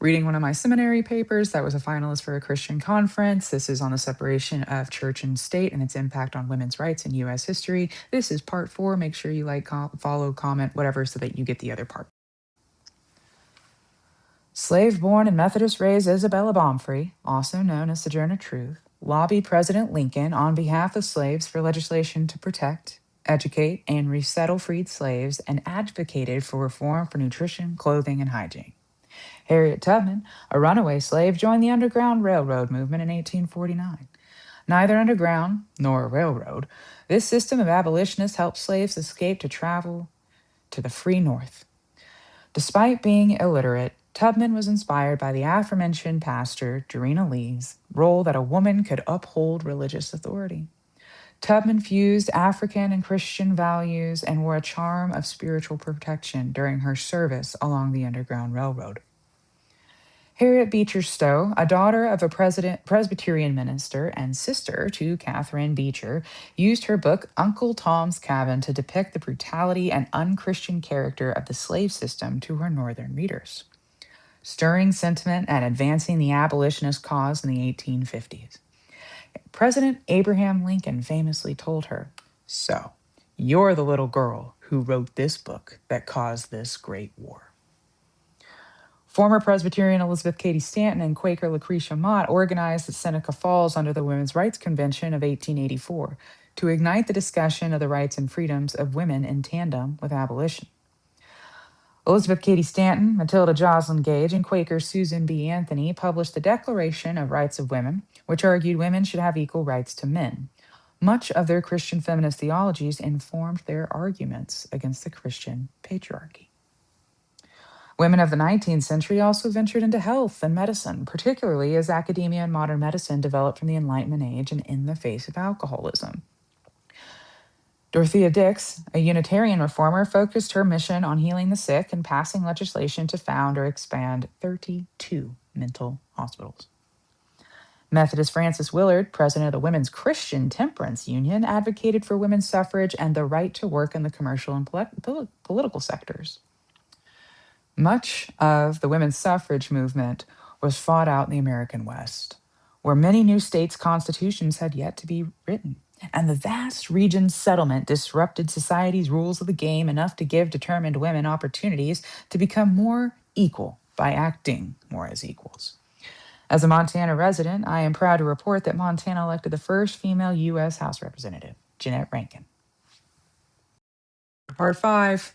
reading one of my seminary papers that was a finalist for a Christian conference. This is on the separation of church and state and its impact on women's rights in U.S. history. This is part 4. Make sure you like, follow, comment, whatever, so that you get the other part. Slave-born and Methodist raised Isabella Baumfree, also known as Sojourner Truth, lobbied President Lincoln on behalf of slaves for legislation to protect, educate, and resettle freed slaves, and advocated for reform for nutrition, clothing, and hygiene. Harriet Tubman, a runaway slave, joined the Underground Railroad movement in 1849. Neither underground nor a railroad, this system of abolitionists helped slaves escape to travel to the free North. Despite being illiterate, Tubman was inspired by the aforementioned pastor, Dorena Lee's, role that a woman could uphold religious authority. Tubman fused African and Christian values and wore a charm of spiritual protection during her service along the Underground Railroad. Harriet Beecher Stowe, a daughter of a Presbyterian minister and sister to Catherine Beecher, used her book Uncle Tom's Cabin to depict the brutality and unchristian character of the slave system to her northern readers, stirring sentiment and advancing the abolitionist cause in the 1850s. President Abraham Lincoln famously told her, "So, you're the little girl who wrote this book that caused this great war." Former Presbyterian Elizabeth Cady Stanton and Quaker Lucretia Mott organized at Seneca Falls under the Women's Rights Convention of 1884 to ignite the discussion of the rights and freedoms of women in tandem with abolition. Elizabeth Cady Stanton, Matilda Joslyn Gage, and Quaker Susan B. Anthony published the Declaration of Rights of Women, which argued women should have equal rights to men. Much of their Christian feminist theologies informed their arguments against the Christian patriarchy. Women of the 19th century also ventured into health and medicine, particularly as academia and modern medicine developed from the Enlightenment age and in the face of alcoholism. Dorothea Dix, a Unitarian reformer, focused her mission on healing the sick and passing legislation to found or expand 32 mental hospitals. Methodist Frances Willard, president of the Women's Christian Temperance Union, advocated for women's suffrage and the right to work in the commercial and political sectors. Much of the women's suffrage movement was fought out in the American West, where many new states' constitutions had yet to be written, and the vast region's settlement disrupted society's rules of the game enough to give determined women opportunities to become more equal by acting more as equals. As a Montana resident, I am proud to report that Montana elected the first female U.S. House Representative, Jeanette Rankin. Part 5.